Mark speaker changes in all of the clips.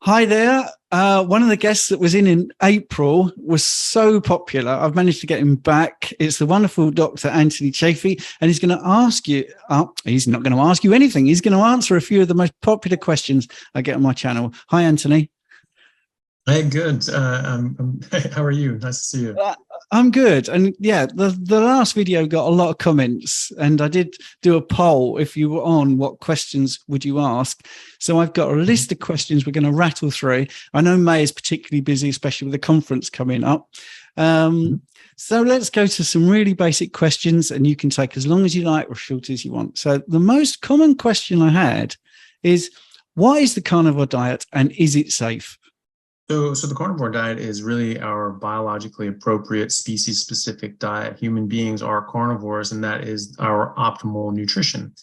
Speaker 1: Hi there. One of the guests that was in April was so popular. I've managed to get him back. It's the wonderful Dr. Anthony Chaffee, and he's going to ask you, he's not going to ask you anything. He's going to answer a few of the most popular questions I get on my channel. Hi, Anthony.
Speaker 2: Hey, good. How are you? Nice to see you.
Speaker 1: I'm good. And yeah, the last video got a lot of comments, and I did do a poll if you were on, what questions would you ask? So I've got a list of questions we're going to rattle through. I know May is particularly busy, especially with the conference coming up. So let's go to some really basic questions, and you can take as long as you like or short as you want. So the most common question I had is, what is the carnivore diet and is it safe?
Speaker 2: So the carnivore diet is really our biologically appropriate species-specific diet. Human beings are carnivores, and that is our optimal nutrition.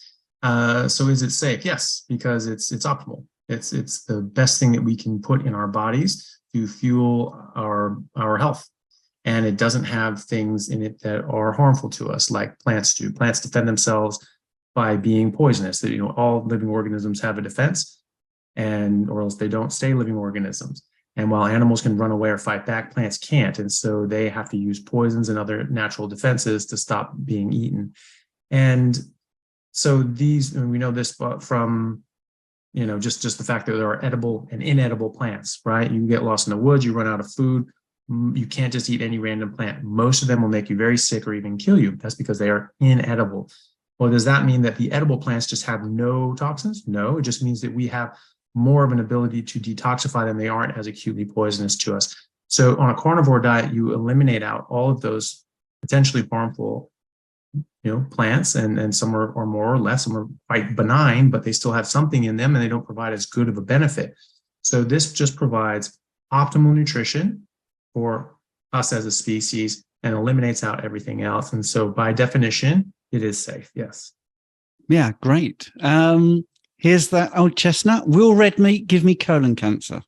Speaker 2: So is it safe? Yes, because it's optimal. It's the best thing that we can put in our bodies to fuel our health. And it doesn't have things in it that are harmful to us, like plants do. Plants defend themselves by being poisonous. That, all living organisms have a defense, or else they don't stay living organisms. And while animals can run away or fight back, plants can't. And so they have to use poisons and other natural defenses to stop being eaten. And so and we know this from, just the fact that there are edible and inedible plants, right? You get lost in the woods, you run out of food. You can't just eat any random plant. Most of them will make you very sick or even kill you. That's because they are inedible. Well, does that mean that the edible plants just have no toxins? No, it just means that we have more of an ability to detoxify them. They aren't as acutely poisonous to us. So on a carnivore diet, you eliminate out all of those potentially harmful, plants, and some are more or less, some are quite benign, but they still have something in them and they don't provide as good of a benefit. So this just provides optimal nutrition for us as a species and eliminates out everything else. And so by definition, it is safe. Yes.
Speaker 1: Yeah, great. Here's that old chestnut. Will red meat give me colon cancer?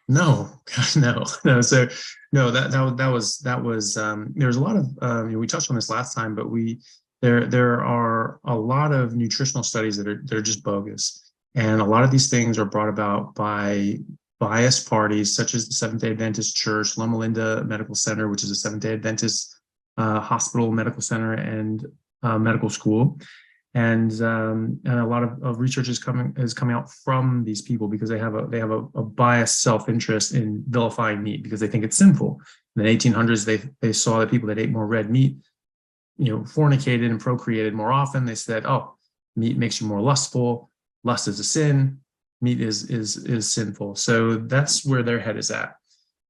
Speaker 2: No, no. So no, that was there's a lot of we touched on this last time, but there are a lot of nutritional studies that are just bogus, and a lot of these things are brought about by biased parties such as the Seventh-day Adventist Church, Loma Linda Medical Center, which is a Seventh-day Adventist hospital, medical center, and medical school. And a lot of research is coming out from these people because they have a biased self-interest in vilifying meat because they think it's sinful. In the 1800s, they saw that people that ate more red meat, fornicated and procreated more often. They said, "Oh, meat makes you more lustful. Lust is a sin. Meat is sinful." So that's where their head is at,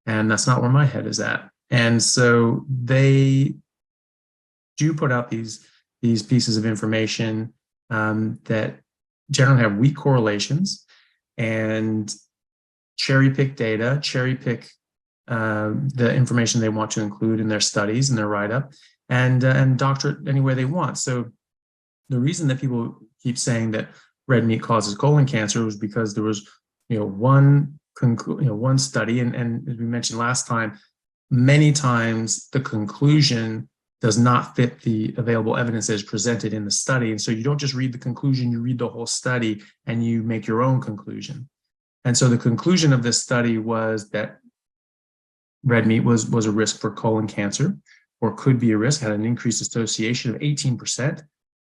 Speaker 2: and that's not where my head is at. And so they do put out these pieces of information that generally have weak correlations and cherry pick data, cherry pick the information they want to include in their studies and their write-up, and doctor it any way they want. So the reason that people keep saying that red meat causes colon cancer was because there was one study, and as we mentioned last time, many times the conclusion does not fit the available evidence that is presented in the study. And so you don't just read the conclusion, you read the whole study and you make your own conclusion. And so the conclusion of this study was that red meat was a risk for colon cancer, or could be a risk, had an increased association of 18%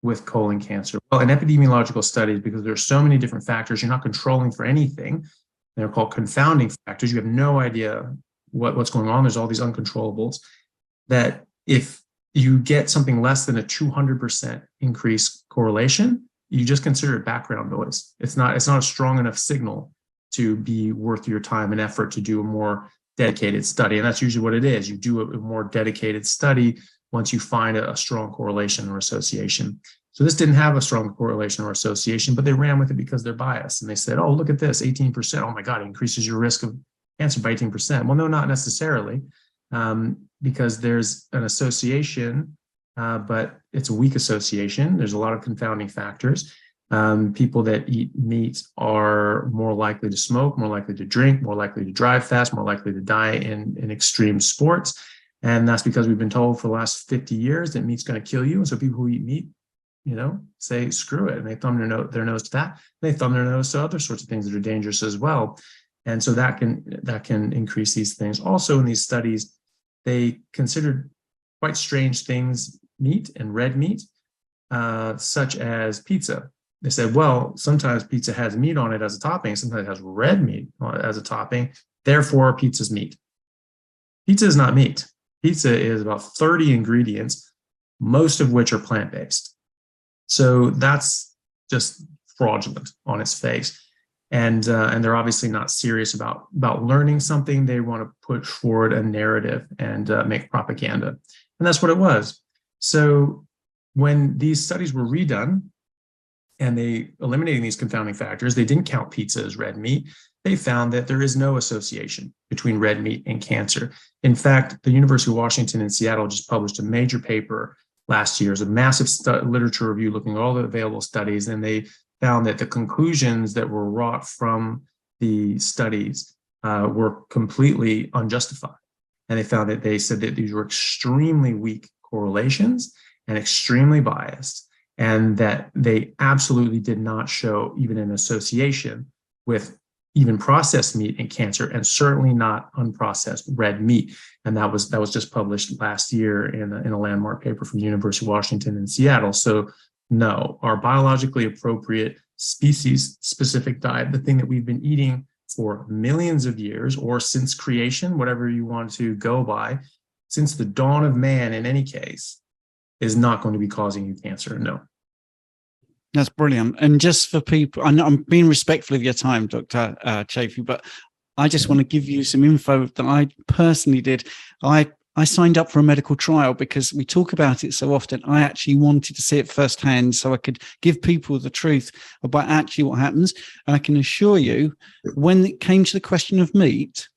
Speaker 2: with colon cancer. Well, in epidemiological studies, because there are so many different factors, you're not controlling for anything. They're called confounding factors. You have no idea what's going on. There's all these uncontrollables that if you get something less than a 200% increase correlation, you just consider it background noise. It's not a strong enough signal to be worth your time and effort to do a more dedicated study. And that's usually what it is. You do a more dedicated study once you find a strong correlation or association. So this didn't have a strong correlation or association, but they ran with it because they're biased. And they said, "Oh, look at this, 18%. Oh my God, it increases your risk of cancer by 18%. Well, no, not necessarily. Because there's an association, but it's a weak association. There's a lot of confounding factors. People that eat meat are more likely to smoke, more likely to drink, more likely to drive fast, more likely to die in extreme sports. And that's because we've been told for the last 50 years that meat's going to kill you. And so people who eat meat, say, screw it. And they thumb their nose to that. They thumb their nose to other sorts of things that are dangerous as well. And so that can increase these things. Also in these studies, they considered quite strange things, meat and red meat, such as pizza. They said, well, sometimes pizza has meat on it as a topping, sometimes it has red meat as a topping, therefore pizza's meat. Pizza is not meat. Pizza is about 30 ingredients, most of which are plant-based. So that's just fraudulent on its face. And they're obviously not serious about learning something. They want to put forward a narrative and make propaganda. And that's what it was. So when these studies were redone and they eliminating these confounding factors, they didn't count pizza as red meat. They found that there is no association between red meat and cancer. In fact, the University of Washington in Seattle just published a major paper last year. It was a massive literature review looking at all the available studies, and they found that the conclusions that were wrought from the studies were completely unjustified. And they said that these were extremely weak correlations and extremely biased, and that they absolutely did not show even an association with even processed meat and cancer, and certainly not unprocessed red meat. And that was just published last year in a landmark paper from the University of Washington in Seattle. So no, our biologically appropriate species-specific diet, the thing that we've been eating for millions of years, or since creation, whatever you want to go by, since the dawn of man in any case, is not going to be causing you cancer, no.
Speaker 1: That's brilliant. And just for people, I know I'm being respectful of your time, Dr. Chaffee, but I just want to give you some info that I personally did. I signed up for a medical trial because we talk about it so often. I actually wanted to see it firsthand so I could give people the truth about actually what happens. And I can assure you, when it came to the question of meat,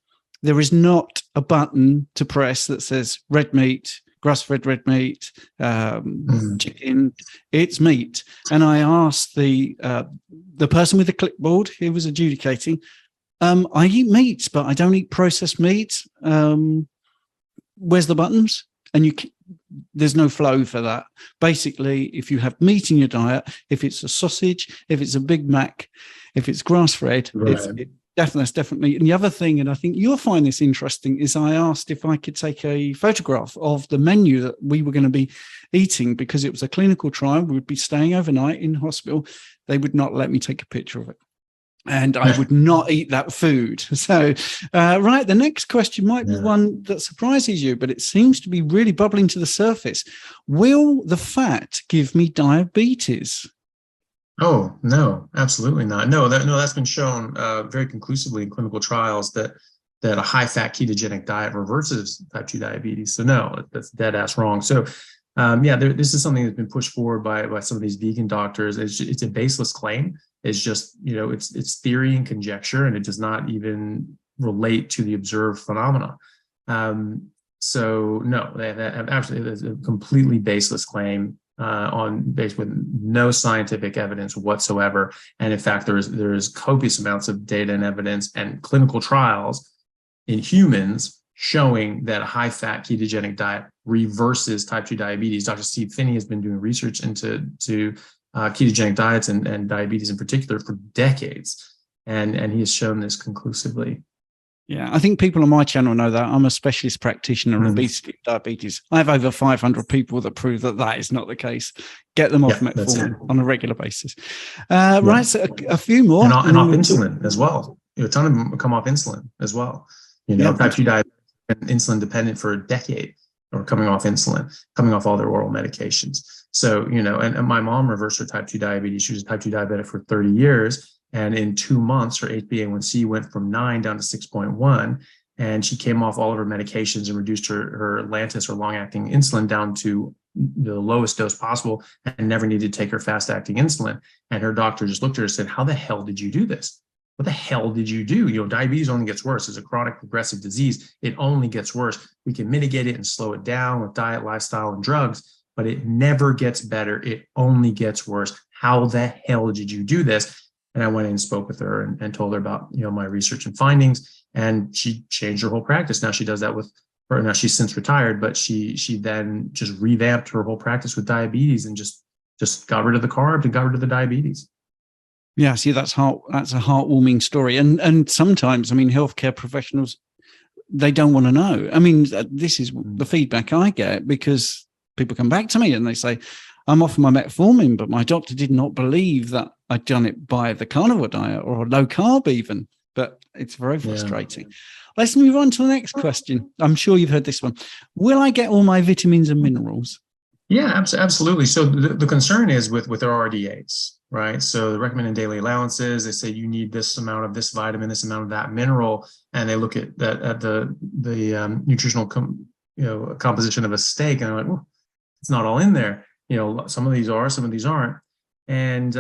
Speaker 1: there is not a button to press that says red meat, grass-fed red meat, chicken. It's meat. And I asked the person with the clipboard who was adjudicating, I eat meat, but I don't eat processed meat. Where's the buttons? And there's no flow for that. Basically, if you have meat in your diet, if it's a sausage, if it's a Big Mac, if it's grass-fed, right, that's definitely. And the other thing, and I think you'll find this interesting, is I asked if I could take a photograph of the menu that we were going to be eating, because it was a clinical trial. We would be staying overnight in hospital. They would not let me take a picture of it. And I would not eat that food. So, right, the next question might be one that surprises you, but it seems to be really bubbling to the surface. Will the fat give me diabetes?
Speaker 2: Oh, no, absolutely not. No, that's been shown very conclusively in clinical trials that a high-fat ketogenic diet reverses type 2 diabetes. So no, that's dead-ass wrong. So this is something that's been pushed forward by some of these vegan doctors. It's a baseless claim. It's just, it's theory and conjecture, and it does not even relate to the observed phenomena. So no, that absolutely is a completely baseless claim based with no scientific evidence whatsoever. And in fact, there is copious amounts of data and evidence and clinical trials in humans showing that a high-fat ketogenic diet reverses type 2 diabetes. Dr. Steve Phinney has been doing research into ketogenic diets and diabetes in particular for decades, and he has shown this conclusively.
Speaker 1: Yeah, I think people on my channel know that. I'm a specialist practitioner in obesity and diabetes. I have over 500 people that prove that is not the case. Get them off metformin on a regular basis. Right, so a few more.
Speaker 2: And off insulin as well. A ton of them come off insulin as well. Type 2 diabetes have been insulin dependent for a decade, or coming off insulin, coming off all their oral medications. So, and my mom reversed her type 2 diabetes. She was a type 2 diabetic for 30 years. And in 2 months, her HbA1c went from 9 down to 6.1. And she came off all of her medications and reduced her Lantus, or long-acting insulin, down to the lowest dose possible, and never needed to take her fast-acting insulin. And her doctor just looked at her and said, how the hell did you do this? What the hell did you do? Diabetes only gets worse. It's a chronic progressive disease. It only gets worse. We can mitigate it and slow it down with diet, lifestyle, and drugs, but it never gets better. It only gets worse. How the hell did you do this? And I went in and spoke with her and told her about, my research and findings, and she changed her whole practice. Now she does that with her. Now she's since retired, but she then just revamped her whole practice with diabetes and just got rid of the carbs and got rid of the diabetes.
Speaker 1: Yeah, see, that's a heartwarming story. And sometimes, I mean, healthcare professionals, they don't want to know. I mean, this is the feedback I get, because people come back to me and they say, I'm off my metformin, but my doctor did not believe that I'd done it by the carnivore diet or low carb even. But it's very frustrating. Yeah. Let's move on to the next question. I'm sure you've heard this one. Will I get all my vitamins and minerals?
Speaker 2: Yeah, absolutely. So the concern is with our RDAs, right? So the recommended daily allowances, they say you need this amount of this vitamin, this amount of that mineral, and they look at that at the nutritional composition of a steak, and they're like, well, it's not all in there. Some of these are, some of these aren't, and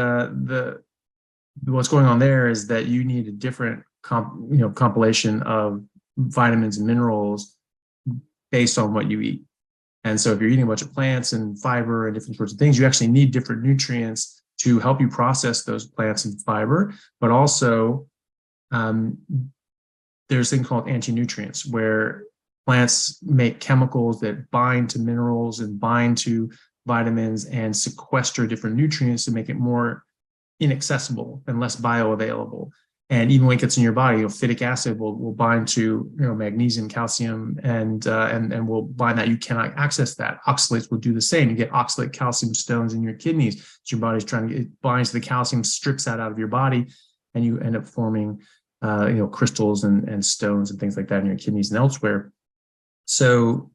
Speaker 2: what's going on there is that you need a different compilation of vitamins and minerals based on what you eat. And so if you're eating a bunch of plants and fiber and different sorts of things, you actually need different nutrients to help you process those plants and fiber. But also, there's a thing called anti-nutrients, where plants make chemicals that bind to minerals and bind to vitamins and sequester different nutrients to make it more inaccessible and less bioavailable. And even when it gets in your body, phytic acid will bind to magnesium, calcium, and will bind that. You cannot access that. Oxalates will do the same. You get oxalate calcium stones in your kidneys. So your body's it binds to the calcium, strips that out of your body, and you end up forming crystals and stones and things like that in your kidneys and elsewhere. So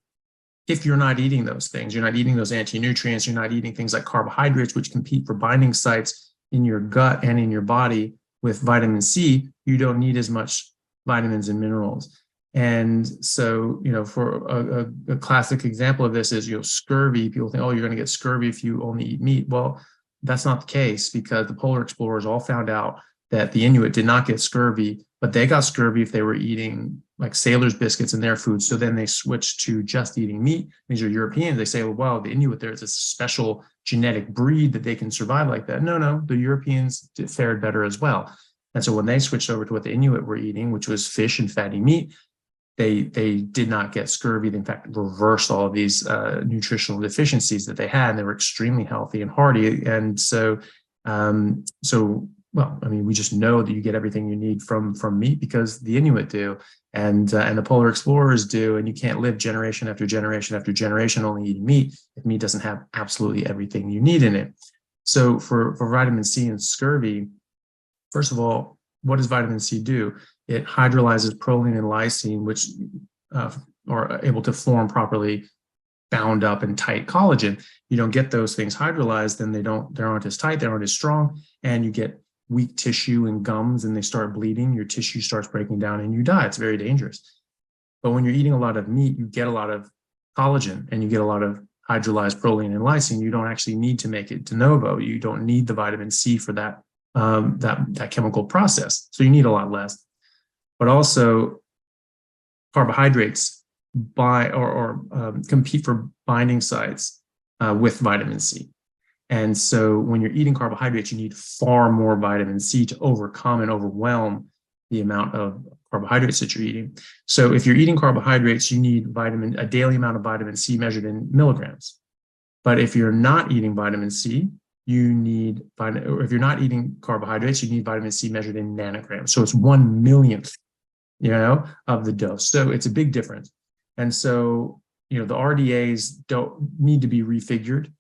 Speaker 2: if you're not eating those things, you're not eating those anti-nutrients, you're not eating things like carbohydrates, which compete for binding sites in your gut and in your body with vitamin C, you don't need as much vitamins and minerals. And so, for a classic example of this is, scurvy. People think, oh, you're going to get scurvy if you only eat meat. Well, that's not the case, because the polar explorers all found out that the Inuit did not get scurvy, but they got scurvy if they were eating like sailor's biscuits in their food. So then they switched to just eating meat. These are Europeans. They say, well, wow, the Inuit, there's a special genetic breed that they can survive like that. No, the Europeans fared better as well. And so when they switched over to what the Inuit were eating, which was fish and fatty meat, they did not get scurvy. They, in fact, reversed all of these nutritional deficiencies that they had. And they were extremely healthy and hardy. And so, well, I mean, we just know that you get everything you need from meat because the Inuit do, and the polar explorers do, and you can't live generation after generation after generation only eating meat if meat doesn't have absolutely everything you need in it. So for vitamin C and scurvy, first of all, what does vitamin C do? It hydrolyzes proline and lysine, which are able to form properly bound up and tight collagen. You don't get those things hydrolyzed, then they aren't as tight, they aren't as strong, and you get weak tissue and gums, and they start bleeding. Your tissue starts breaking down and you die. It's very dangerous. But when you're eating a lot of meat, you get a lot of collagen and you get a lot of hydrolyzed proline and lysine. You don't actually need to make it de novo. You don't need the vitamin C for that chemical process. So you need a lot less. But also, carbohydrates compete for binding sites with vitamin C. And so when you're eating carbohydrates, you need far more vitamin C to overcome and overwhelm the amount of carbohydrates that you're eating. So if you're eating carbohydrates, you need a daily amount of vitamin C measured in milligrams. But if you're not eating vitamin C, if you're not eating carbohydrates, you need vitamin C measured in nanograms. So it's 1/1,000,000th, of the dose. So it's a big difference. And so, the RDAs don't need to be refigured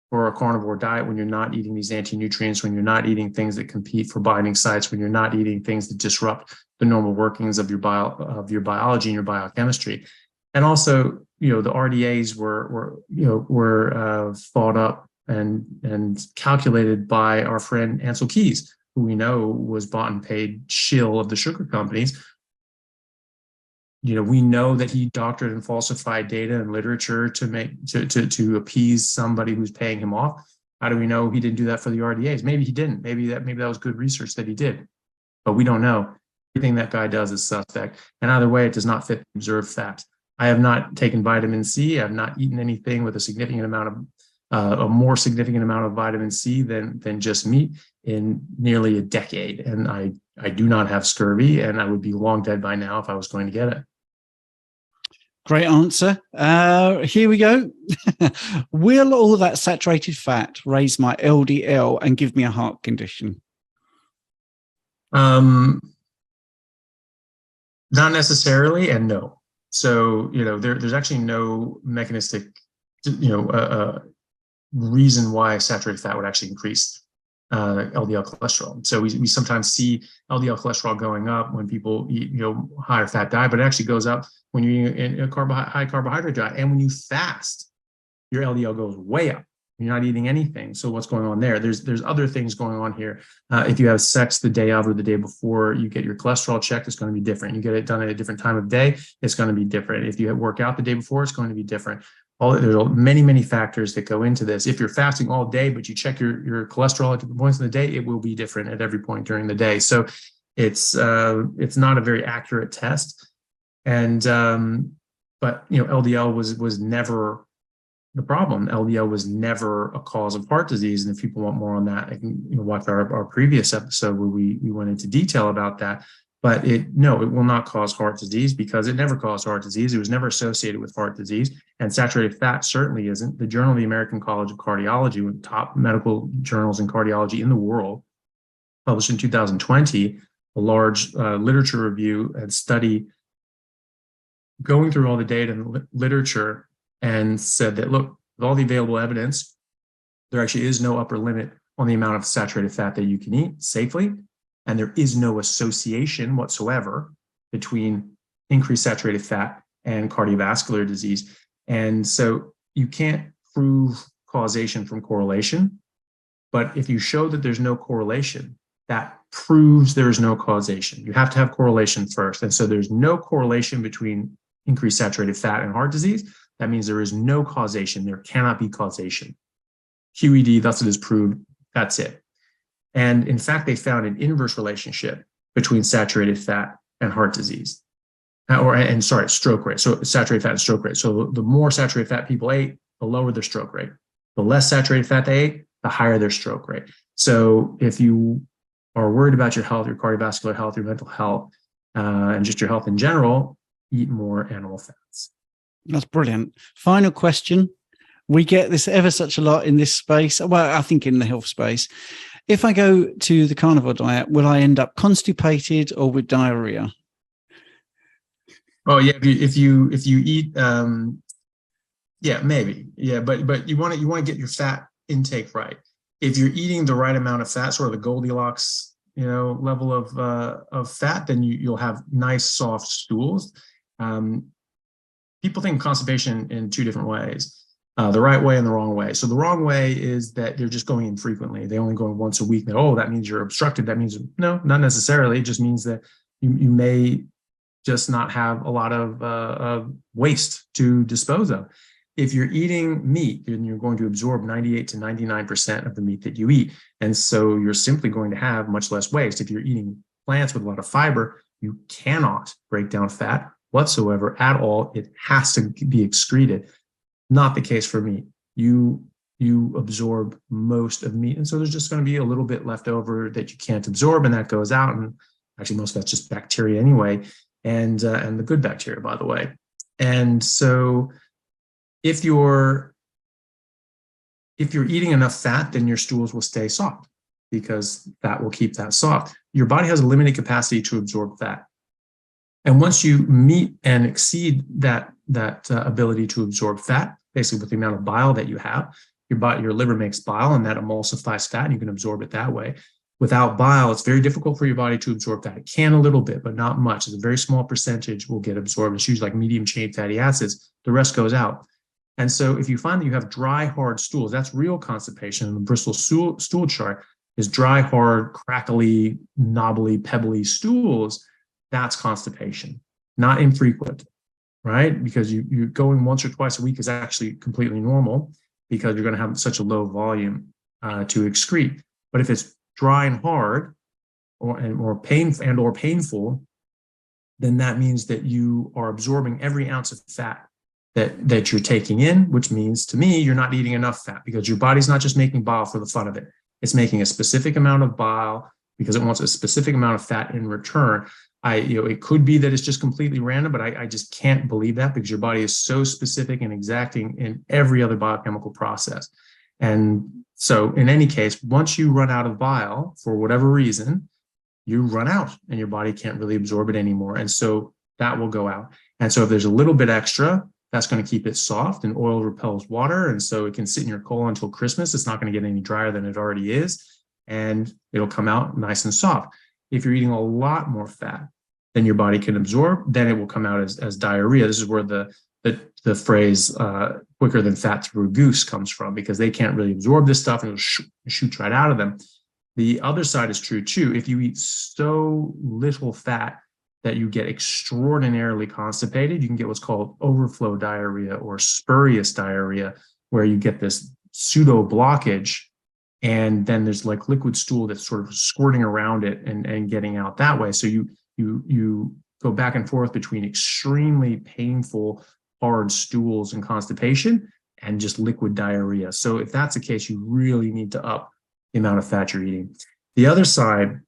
Speaker 2: for a carnivore diet when you're not eating these anti-nutrients, when you're not eating things that compete for binding sites, when you're not eating things that disrupt the normal workings of your biology and your biochemistry. And also, the RDAs were thought up and calculated by our friend Ansel Keys, who we know was bought and paid shill of the sugar companies. We know that he doctored and falsified data and literature to appease somebody who's paying him off. How do we know he didn't do that for the RDAs? Maybe he didn't. Maybe that was good research that he did, but we don't know. Everything that guy does is suspect. And either way, it does not fit the observed fact. I have not taken vitamin C. I have not eaten anything with a more significant amount of vitamin C than just meat in nearly a decade. And I do not have scurvy, and I would be long dead by now if I was going to get it.
Speaker 1: Great answer. Here we go. Will all that saturated fat raise my LDL and give me a heart condition?
Speaker 2: Not necessarily, and no. So, there's actually no mechanistic, reason why saturated fat would actually increase LDL cholesterol. So we sometimes see LDL cholesterol going up when people eat, higher fat diet, but it actually goes up when you eat a high carbohydrate diet. And when you fast, your LDL goes way up. You're not eating anything. So what's going on there? There's other things going on here. If you have sex the day of or the day before you get your cholesterol checked, it's going to be different. You get it done at a different time of day, it's going to be different. If you work out the day before, it's going to be different. There's many factors that go into this. If you're fasting all day, but you check your cholesterol at different points in the day, it will be different at every point during the day. So it's not a very accurate test. And but LDL was never the problem. LDL was never a cause of heart disease. And if people want more on that, I can watch our previous episode where we went into detail about that. But it will not cause heart disease because it never caused heart disease. It was never associated with heart disease. And saturated fat certainly isn't. The Journal of the American College of Cardiology, one of the top medical journals in cardiology in the world, published in 2020, a large literature review and study going through all the data and literature, and said that, look, with all the available evidence, there actually is no upper limit on the amount of saturated fat that you can eat safely. And there is no association whatsoever between increased saturated fat and cardiovascular disease. And so you can't prove causation from correlation. But if you show that there's no correlation, that proves there is no causation. You have to have correlation first. And so there's no correlation between increased saturated fat and heart disease. That means there is no causation. There cannot be causation. QED, thus it is proved. That's it. And in fact, they found an inverse relationship between saturated fat and heart disease, stroke rate. So saturated fat and stroke rate. So the more saturated fat people ate, the lower their stroke rate. The less saturated fat they ate, the higher their stroke rate. So if you are worried about your health, your cardiovascular health, your mental health, and just your health in general, eat more animal fats.
Speaker 1: That's brilliant. Final question. We get this ever such a lot in this space. Well, I think in the health space. If I go to the carnivore diet, will I end up constipated or with diarrhea?
Speaker 2: Oh yeah, if you eat, yeah, maybe, yeah, but you want to get your fat intake right. If you're eating the right amount of fat, sort of the Goldilocks, level of fat, then you'll have nice soft stools. People think of constipation in two different ways. The right way and the wrong way. So the wrong way is that they're just going infrequently. They only go once a week. That means you're obstructed. That means, no, not necessarily. It just means that you may just not have a lot of waste to dispose of. If you're eating meat, then you're going to absorb 98 to 99% of the meat that you eat. And so you're simply going to have much less waste. If you're eating plants with a lot of fiber, you cannot break down fat whatsoever at all. It has to be excreted. Not the case for meat. You absorb most of meat, and so there's just going to be a little bit left over that you can't absorb, and that goes out. And actually, most of that's just bacteria anyway, and the good bacteria, by the way. And so, if you're eating enough fat, then your stools will stay soft because that will keep that soft. Your body has a limited capacity to absorb fat, and once you meet and exceed that ability to absorb fat, basically with the amount of bile that you have, your liver makes bile, and that emulsifies fat, and you can absorb it that way. Without bile, it's very difficult for your body to absorb fat. It can a little bit, but not much. It's a very small percentage will get absorbed. It's usually like medium chain fatty acids. The rest goes out. And so if you find that you have dry, hard stools, that's real constipation. And the Bristol stool chart is dry, hard, crackly, knobbly, pebbly stools. That's constipation, not infrequent, right? Because you going once or twice a week is actually completely normal because you're going to have such a low volume to excrete. But if it's dry and hard or painful, then that means that you are absorbing every ounce of fat that you're taking in, which means to me, you're not eating enough fat because your body's not just making bile for the fun of it. It's making a specific amount of bile because it wants a specific amount of fat in return. It could be that it's just completely random, but I just can't believe that because your body is so specific and exacting in every other biochemical process. And so in any case, once you run out of bile for whatever reason, you run out and your body can't really absorb it anymore. And so that will go out. And so if there's a little bit extra, that's going to keep it soft, and oil repels water. And so it can sit in your colon until Christmas. It's not going to get any drier than it already is. And it'll come out nice and soft. If you're eating a lot more fat than your body can absorb, then it will come out as diarrhea. This is where the phrase quicker than fat through a goose comes from, because they can't really absorb this stuff and it'll shoot right out of them. The other side is true too. If you eat so little fat that you get extraordinarily constipated, you can get what's called overflow diarrhea or spurious diarrhea, where you get this pseudo blockage, and then there's like liquid stool that's sort of squirting around it and getting out that way. So you go back and forth between extremely painful, hard stools and constipation and just liquid diarrhea. So if that's the case, you really need to up the amount of fat you're eating. The other side,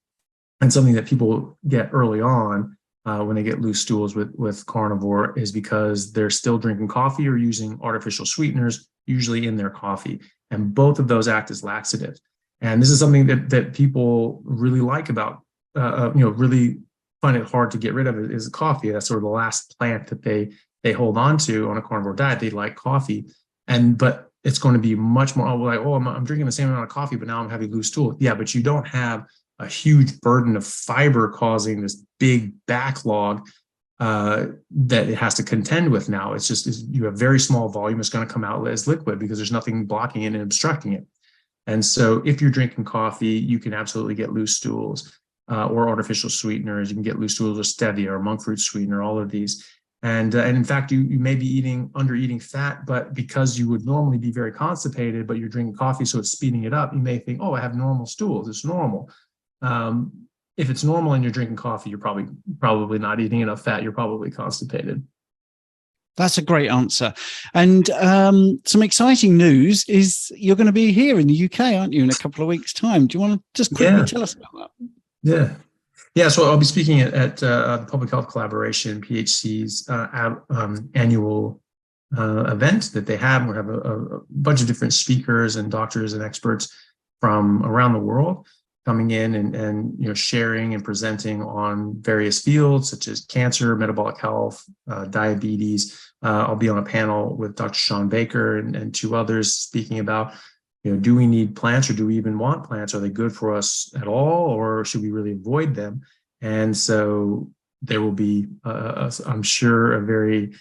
Speaker 2: and something that people get early on when they get loose stools with carnivore, is because they're still drinking coffee or using artificial sweeteners, usually in their coffee. And both of those act as laxatives. And this is something that people really like about, really find it hard to get rid of, is coffee. That's sort of the last plant that they hold on to on a carnivore diet. They like coffee. But it's going to be much more like, I'm drinking the same amount of coffee, but now I'm having loose stool. Yeah, but you don't have a huge burden of fiber causing this big backlog that it has to contend with now. It's just, you have very small volume. It's going to come out as liquid because there's nothing blocking it and obstructing it. And so if you're drinking coffee, you can absolutely get loose stools or artificial sweeteners. You can get loose stools with stevia or monk fruit sweetener, all of these. And in fact, you may be under eating fat, but because you would normally be very constipated, but you're drinking coffee, so it's speeding it up, you may think, I have normal stools. It's normal. If it's normal and you're drinking coffee, you're probably not eating enough fat. You're probably constipated.
Speaker 1: That's a great answer. And some exciting news is you're going to be here in the UK, aren't you, in a couple of weeks' time? Do you want to just quickly tell us about
Speaker 2: that? Yeah. So I'll be speaking at the Public Health Collaboration, PHC's annual event that they have. We have a bunch of different speakers and doctors and experts from around the world coming in and sharing and presenting on various fields such as cancer, metabolic health, diabetes. I'll be on a panel with Dr. Sean Baker and two others speaking about, do we need plants, or do we even want plants? Are they good for us at all, or should we really avoid them? And so there will be, I'm sure, a very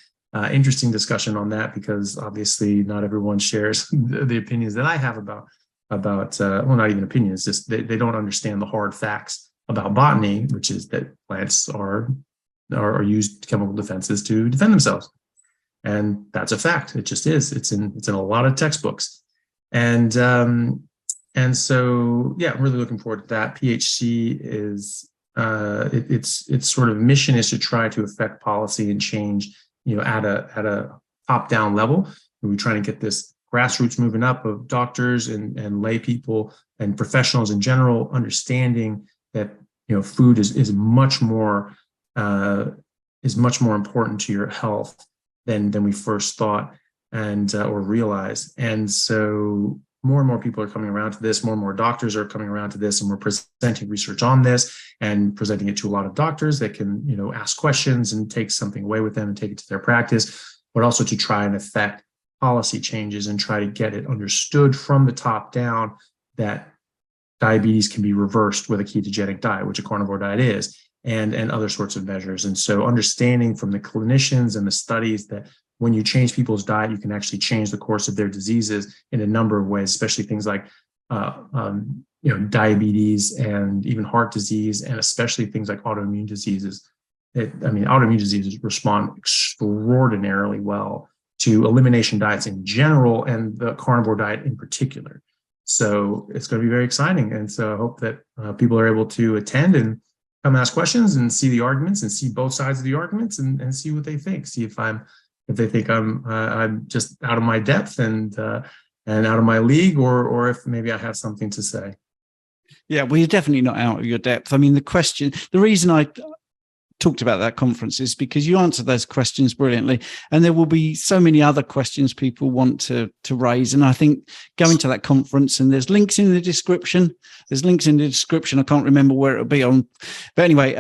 Speaker 2: interesting discussion on that, because obviously not everyone shares the opinions that I have about not even opinions, just they don't understand the hard facts about botany, which is that plants are used chemical defenses to defend themselves. And that's a fact. It just is. It's in a lot of textbooks. And so, yeah, I'm really looking forward to that. PHC is, its sort of mission is to try to affect policy and change, at a top-down level. And we're trying to get this grassroots moving up of doctors and lay people and professionals in general understanding that food is much more important to your health than we first thought or realized. And so more and more people are coming around to this. More and more doctors are coming around to this, and we're presenting research on this and presenting it to a lot of doctors that can ask questions and take something away with them and take it to their practice, but also to try and affect policy changes and try to get it understood from the top down that diabetes can be reversed with a ketogenic diet, which a carnivore diet is, and other sorts of measures. And so understanding from the clinicians and the studies that when you change people's diet, you can actually change the course of their diseases in a number of ways, especially things like diabetes and even heart disease, and especially things like autoimmune diseases. Autoimmune diseases respond extraordinarily well to elimination diets in general and the carnivore diet in particular. So it's going to be very exciting. And so I hope that people are able to attend and come ask questions and see the arguments and see both sides of the arguments and see what they think. See if they think I'm just out of my depth and out of my league, or if maybe I have something to say.
Speaker 1: Yeah, well, you're definitely not out of your depth. I mean, the reason I talked about that conferences, because you answered those questions brilliantly. And there will be so many other questions people want to raise. And I think going to that conference, and there's links in the description. I can't remember where it'll be on. But anyway,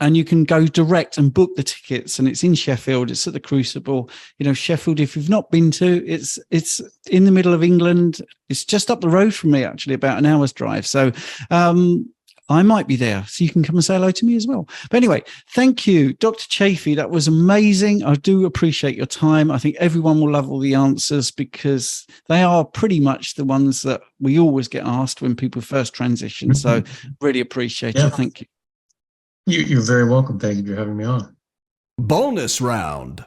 Speaker 1: and you can go direct and book the tickets, and it's in Sheffield. It's at the Crucible. Sheffield, if you've not been to, it's in the middle of England. It's just up the road from me, actually, about an hour's drive. So I might be there, so you can come and say hello to me as well. But anyway, thank you, Dr. Chaffee. That was amazing. I do appreciate your time. I think everyone will love all the answers, because they are pretty much the ones that we always get asked when people first transition. So really appreciate it. Thank you.
Speaker 2: You're very welcome. Thank you for having me on.
Speaker 3: Bonus round.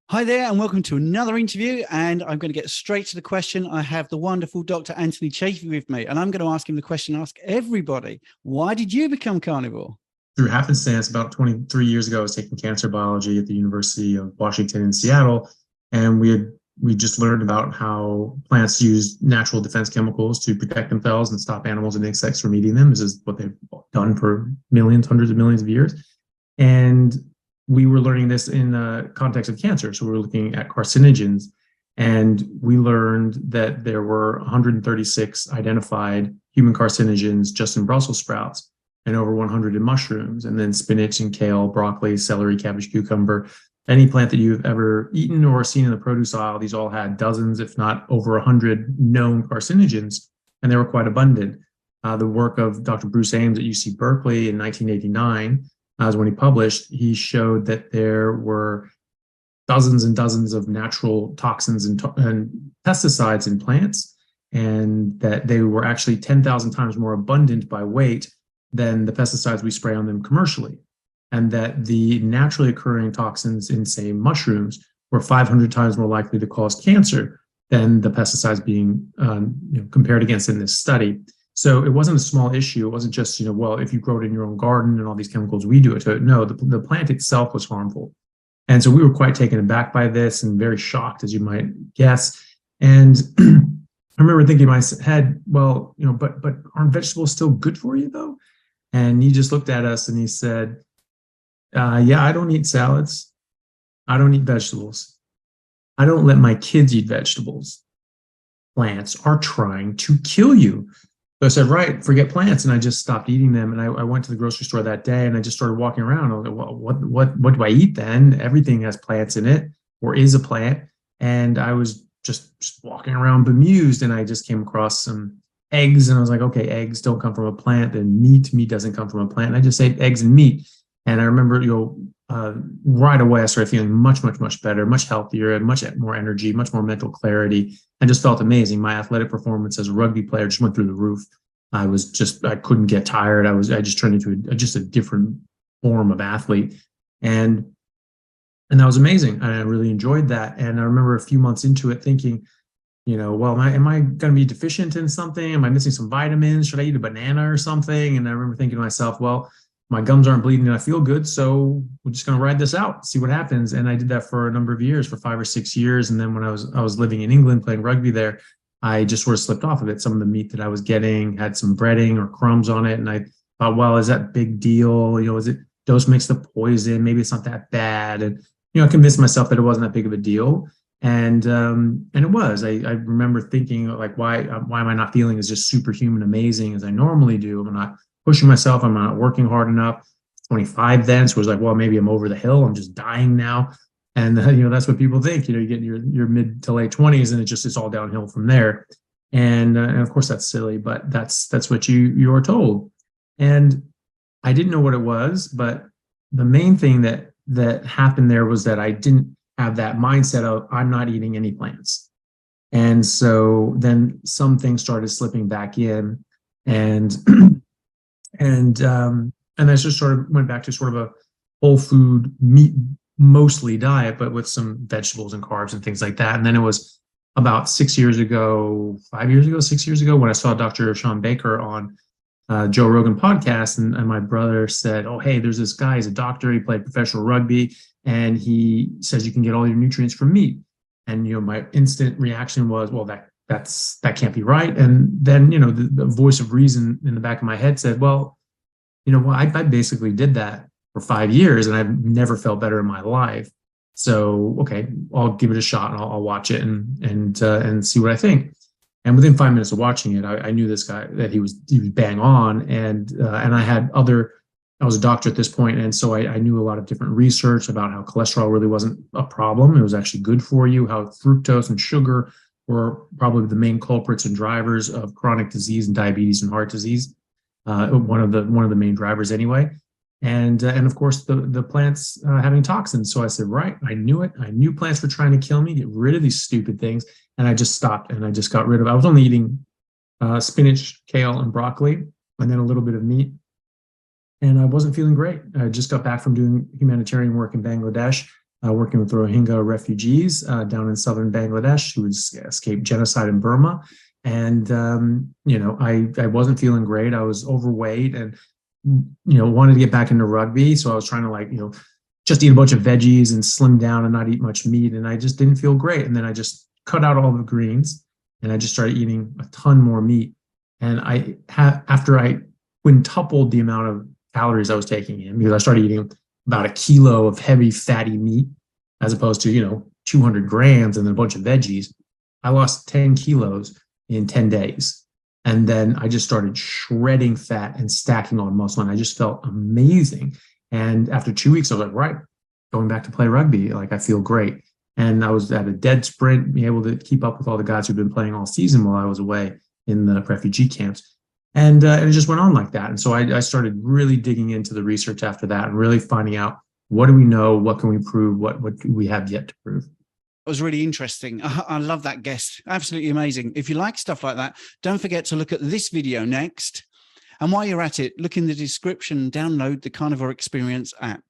Speaker 1: Hi there, and welcome to another interview. And I'm going to get straight to the question. I have the wonderful Dr. Anthony Chaffee with me, and I'm going to ask him the question I ask everybody. Why did you become carnivore?
Speaker 2: Through happenstance, about 23 years ago, I was taking cancer biology at the University of Washington in Seattle, and we just learned about how plants use natural defense chemicals to protect themselves and stop animals and insects from eating them. This is what they've done for millions, hundreds of millions of years. And we were learning this in the context of cancer. So we were looking at carcinogens, and we learned that there were 136 identified human carcinogens just in Brussels sprouts, and over 100 in mushrooms, and then spinach and kale, broccoli, celery, cabbage, cucumber. Any plant that you've ever eaten or seen in the produce aisle, these all had dozens, if not over 100 known carcinogens, and they were quite abundant. The work of Dr. Bruce Ames at UC Berkeley in 1989, as when he published, he showed that there were dozens and dozens of natural toxins and pesticides in plants, and that they were actually 10,000 times more abundant by weight than the pesticides we spray on them commercially. And that the naturally occurring toxins in, say, mushrooms were 500 times more likely to cause cancer than the pesticides being compared against in this study. So it wasn't a small issue. It wasn't just, well, if you grow it in your own garden and all these chemicals, we do it to it. No, the plant itself was harmful. And so we were quite taken aback by this and very shocked, as you might guess. And I remember thinking in my head, well, but aren't vegetables still good for you, though? And he just looked at us and he said, yeah, I don't eat salads. I don't eat vegetables. I don't let my kids eat vegetables. Plants are trying to kill you. So I said, right, forget plants. And I just stopped eating them. And I went to the grocery store that day and I just started walking around. I was like, well, what do I eat then? Everything has plants in it, or is a plant. And I was just walking around bemused, and I just came across some eggs, and I was like, okay, eggs don't come from a plant. Then meat doesn't come from a plant. And I just ate eggs and meat. And I remember, right away, I started feeling much, much, much better, much healthier, and much more energy, much more mental clarity, and just felt amazing. My athletic performance as a rugby player just went through the roof. I couldn't get tired. I just turned into just a different form of athlete. And that was amazing. I really enjoyed that. And I remember a few months into it thinking, well, am I going to be deficient in something? Am I missing some vitamins? Should I eat a banana or something? And I remember thinking to myself, well, my gums aren't bleeding and I feel good, so we're just going to ride this out, see what happens. And I did that for a number of years, for 5 or 6 years. And then when I was living in England playing rugby there, I just sort of slipped off of it. Some of the meat that I was getting had some breading or crumbs on it. And I thought, well, is that a big deal? Is it dose mix the poison? Maybe it's not that bad. And, I convinced myself that it wasn't that big of a deal. And it was. I remember thinking, like, why am I not feeling as just superhuman amazing as I normally do? I'm not pushing myself. I'm not working hard enough. 25 then, so it was like, well, maybe I'm over the hill. I'm just dying now. And that's what people think. You get in your mid to late 20s, and it's all downhill from there. And of course that's silly, but that's what you are told. And I didn't know what it was, but the main thing that happened there was that I didn't have that mindset of I'm not eating any plants. And so then some things started slipping back in, and I just sort of went back to sort of a whole food, meat mostly diet, but with some vegetables and carbs and things like that. And then it was about 6 years ago, 5 years ago, 6 years ago, when I saw Dr. Sean Baker on Joe Rogan podcast, and my brother said, oh, hey, there's this guy, he's a doctor, he played professional rugby, and he says you can get all your nutrients from meat. And my instant reaction was, well, that can't be right. And then the voice of reason in the back of my head said, well, you know, well, I basically did that for 5 years and I've never felt better in my life. So, okay, I'll give it a shot and I'll watch it and see what I think. And within 5 minutes of watching it, I knew this guy, that he was bang on. And I was a doctor at this point, and so I knew a lot of different research about how cholesterol really wasn't a problem. It was actually good for you, how fructose and sugar were probably the main culprits and drivers of chronic disease and diabetes and heart disease. One of the main drivers anyway. And of course the plants having toxins. So I said, right, I knew it. I knew plants were trying to kill me, get rid of these stupid things. And I just stopped and I just got rid of it. I was only eating spinach, kale, and broccoli, and then a little bit of meat. And I wasn't feeling great. I just got back from doing humanitarian work in Bangladesh, working with Rohingya refugees down in southern Bangladesh who had escaped genocide in Burma. And, you know, I wasn't feeling great. I was overweight and, you know, wanted to get back into rugby. So I was trying to, like, you know, just eat a bunch of veggies and slim down and not eat much meat. And I just didn't feel great. And then I just cut out all the greens and I just started eating a ton more meat. And after I quintupled the amount of calories I was taking in, because I started eating about a kilo of heavy fatty meat as opposed to, you know, 200 grams and then a bunch of veggies, I lost 10 kilos in 10 days. And then I just started shredding fat and stacking on muscle. And I just felt amazing. And after 2 weeks, I was like, right, going back to play rugby. Like, I feel great. And I was at a dead sprint, being able to keep up with all the guys who've been playing all season while I was away in the refugee camps. And it just went on like that. And so I started really digging into the research after that and really finding out, what do we know? What can we prove? What do we have yet to prove?
Speaker 1: It was really interesting. I love that guest. Absolutely amazing. If you like stuff like that, don't forget to look at this video next. And while you're at it, look in the description, download the Carnivore Experience app.